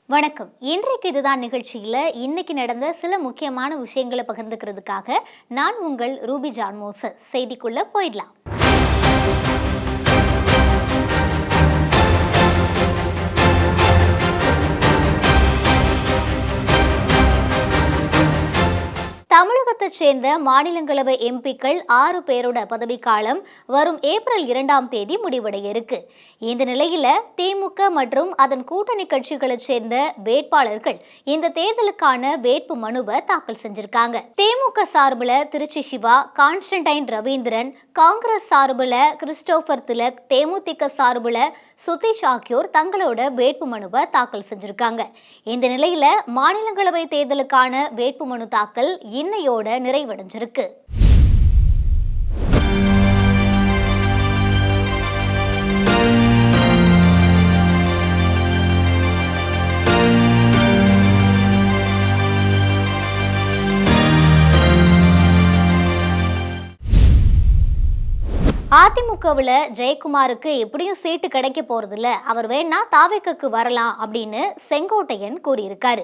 வணக்கம். இன்றைக்கு இதுதான் நிகழ்ச்சியில் இன்னைக்கு நடந்த சில முக்கியமான விஷயங்களை பகிர்ந்துக்கிறதுக்காக நான் உங்கள் ரூபி ஜான் மோசஸ். செய்திக்குள்ள போயிடலாம். தமிழகத்தைச் சேர்ந்த மாநிலங்களவை எம்பிக்கள் 6 பேரோட பதவிக்காலம் வரும் ஏப்ரல் 2 முடிவடைய இருக்கு. இந்த நிலையில திமுக மற்றும் அதன் கூட்டணி கட்சிகளைச் சேர்ந்த வேட்பாளர்கள் இந்த தேர்தலுக்கான வேட்பு மனுவை தாக்கல் செஞ்சிருக்காங்க. திமுக சார்பில் திருச்சி சிவா, கான்ஸ்டன்டைன் ரவீந்திரன், காங்கிரஸ் சார்பில் கிறிஸ்டோபர் திலக், தேமுதிக சார்பில் சுதீஷ் ஆகியோர் தங்களோட வேட்பு மனுவை தாக்கல் செஞ்சிருக்காங்க. இந்த நிலையில மாநிலங்களவை தேர்தலுக்கான வேட்புமனு தாக்கல் இன்னையோட நிறைவடைஞ்சிருக்கு. அதிமுகவில் ஜெயக்குமாருக்கு எப்படியும் சீட்டு கிடைக்க போறதில்ல, அவர் வேணா தாவேக்கு வரலாம் அப்படின்னு செங்கோட்டையன் கூறியிருக்காரு.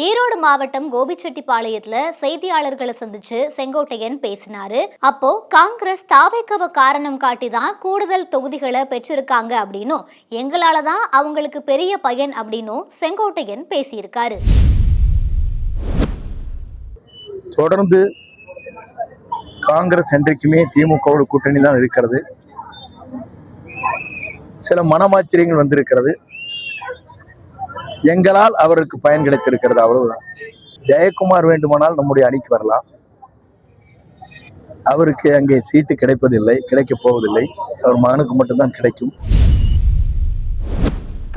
ஈரோடு மாவட்டம் கோபிச்செட்டிப்பாளையத்துல செய்தியாளர்களை சந்திச்சு செங்கோட்டையன் பேசினாரு. அப்போ காங்கிரஸ் தாவேக்காவை காரணம் காட்டி தான் கூடுதல் தொகுதிகளை பெற்றிருக்காங்க அப்படின்னும், எங்களால தான் அவங்களுக்கு பெரிய பயன் அப்படின்னும் செங்கோட்டையன் பேசியிருக்காரு. தொடர்ந்து காங்கிரஸ் என்றைக்குமே திமுகவோட கூட்டணி தான் இருக்கிறது. சில மனமாச்சரியங்கள் வந்திருக்கிறது. எங்களால் அவருக்கு பயன் கிடைத்திருக்கிறது, அவ்வளவுதான். ஜெயக்குமார் வேண்டுமானால் நம்முடைய அணிக்கு வரலாம். அவருக்கு அங்கே சீட்டு கிடைப்பதில்லை, கிடைக்கப் போவதில்லை. அவர் மகனுக்கு மட்டும்தான் கிடைக்கும்.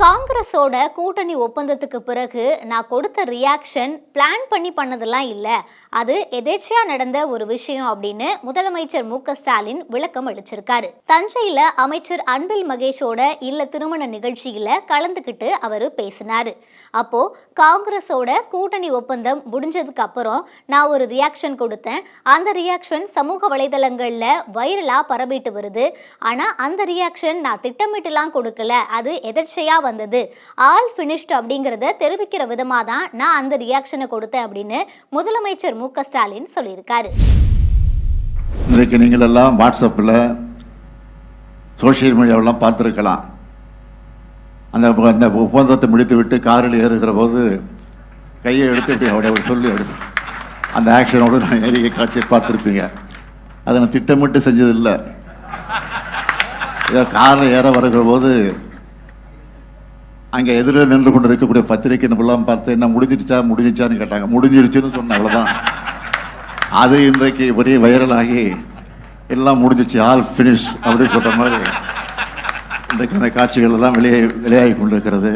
காங்கிரஸோட கூட்டணி ஒப்பந்தத்துக்கு பிறகு நான் கொடுத்த ரியாக்ஷன் பிளான் பண்ணதெல்லாம் இல்லை, அது எதேச்சையா நடந்த ஒரு விஷயம் அப்படின்னு முதலமைச்சர் மு.க.ஸ்டாலின் விளக்கம் அளிச்சிருக்காரு. தஞ்சையில அமைச்சர் அன்பில் மகேஷோட இல்ல திருமண நிகழ்ச்சியில கலந்துக்கிட்டு அவரு பேசினாரு. அப்போ காங்கிரஸோட கூட்டணி ஒப்பந்தம் முடிஞ்சதுக்கு அப்புறம் நான் ஒரு ரியாக்ஷன் கொடுத்தேன். அந்த ரியாக்ஷன் சமூக வலைதளங்கள்ல வைரலா பரவிட்டு வருது. ஆனா அந்த ரியாக்ஷன் நான் திட்டமிட்டுலாம் கொடுக்கல, அது எதேச்சையா வந்தது. ஆல் ஃபினிஷ்ட் அப்படிங்கறத தெரிவிக்கிற விதமா தான் நான் அந்த ரியாக்ஷனை கொடுத்தேன் அப்படின்னு முதலமைச்சர் மு.க.ஸ்டாலின் சொல்லியிருக்காரு. இன்றைக்கு நீங்கள் எல்லாம் வாட்ஸ்அப்பில் சோசியல் மீடியாவெல்லாம் பார்த்துருக்கலாம். அந்த ஒப்பந்தத்தை முடித்துவிட்டு காரில் ஏறுகிற போது கையை எடுத்துட்டு அவருடைய சொல்லி அந்த ஆக்ஷனோடு நான் ஏறிய காட்சியை பார்த்துருப்பீங்க. அதை நான் திட்டமிட்டு செஞ்சதில்லை. ஏதோ காரில் ஏற வருகிற போது அங்கே எதிரில் நின்று கொண்டு இருக்கக்கூடிய பத்திரிக்கை நம்பலாம் பார்த்து என்ன முடிஞ்சிச்சான்னு கேட்டாங்க. முடிஞ்சிருச்சுன்னு சொன்னேன், அவ்வளோதான். அது இன்றைக்கு ஒரே வைரலாகி எல்லாம் முடிஞ்சிச்சு, ஆல் ஃபினிஷ் அப்படின்னு சொல்கிற மாதிரி இன்றைக்கு அந்த காட்சிகள் எல்லாம் வெளியாகி கொண்டிருக்கிறது.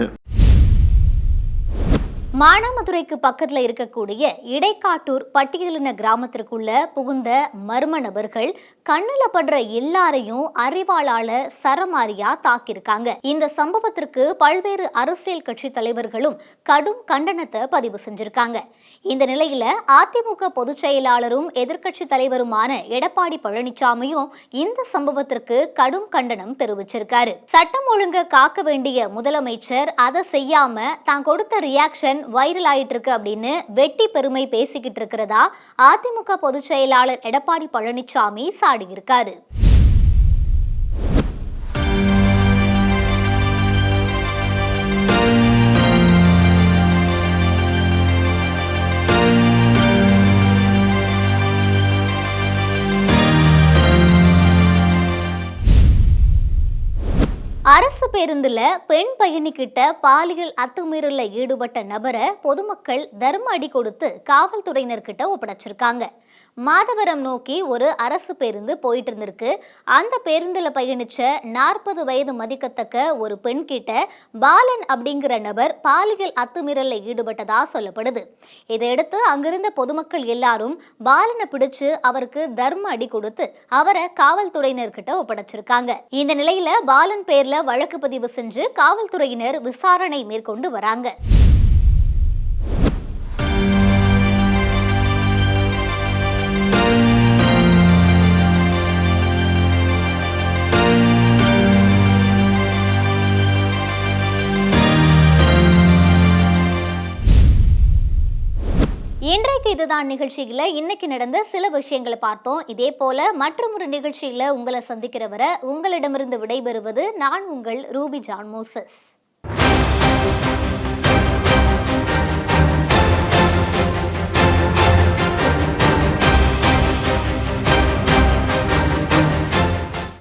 மானாமதுரைக்கு பக்கத்துல இருக்கக்கூடிய இடைக்காட்டூர் பட்டியலின கிராமத்திற்குள்ள புகுந்த மர்ம நபர்கள் கண்ணுல படுற எல்லாரையும் அறிவாளால சரமாரியா தாக்கியிருக்காங்க. இந்த சம்பவத்திற்கு பல்வேறு அரசியல் கட்சி தலைவர்களும் கடும் கண்டனத்தை பதிவு செஞ்சிருக்காங்க. இந்த நிலையில அதிமுக பொதுச் செயலாளரும் எதிர்க்கட்சி தலைவருமான எடப்பாடி பழனிசாமியும் இந்த சம்பவத்திற்கு கடும் கண்டனம் தெரிவிச்சிருக்காரு. சட்டம் ஒழுங்கை காக்க வேண்டிய முதலமைச்சர் அதை செய்யாம தான் கொடுத்த ரியாக்ஷன் வைரல் ஆயிட்டு இருக்கு அப்படின்னு வெட்டி பெருமை பேசிக்கிட்டு இருக்கிறதா அதிமுக பொதுச் செயலாளர் எடப்பாடி பழனிசாமி சாடியிருக்காரு. அரசு பேருந்துல பெண் பயணிக்கிட்ட பாலியல் அத்துமீறல ஈடுபட்ட நபரை பொதுமக்கள் தர்ம அடி கொடுத்து காவல்துறையினர்கிட்ட ஒப்படைச்சிருக்காங்க. மாதவரம் நோக்கி ஒரு அரசு பேருந்து போயிட்டு இருந்திருக்கு. அந்த பேருந்துல பயணிச்ச 40 வயது மதிக்கத்தக்க ஒரு பெண் கிட்ட பாலன் அப்படிங்கிற நபர் பாலியல் அத்துமீறல ஈடுபட்டதா சொல்லப்படுது. இதையடுத்து அங்கிருந்த பொதுமக்கள் எல்லாரும் பாலனை பிடிச்சு அவருக்கு தர்ம அடி கொடுத்து அவரை காவல்துறையினர்கிட்ட ஒப்படைச்சிருக்காங்க. இந்த நிலையில பாலன் பேர்ல வழக்கு பதிவு செஞ்சு காவல்துறையினர் விசாரணை மேற்கொண்டு வராங்க. இன்றைக்கு இதுதான் நிகழ்ச்சியில இன்னைக்கு நடந்த சில விஷயங்களை பார்த்தோம். இதே போல மற்றொரு நிகழ்ச்சியில உங்களை சந்திக்கிற வரை உங்களிடமிருந்து விடைபெறுவது நான் உங்கள் ரூபி ஜான் மோசஸ்.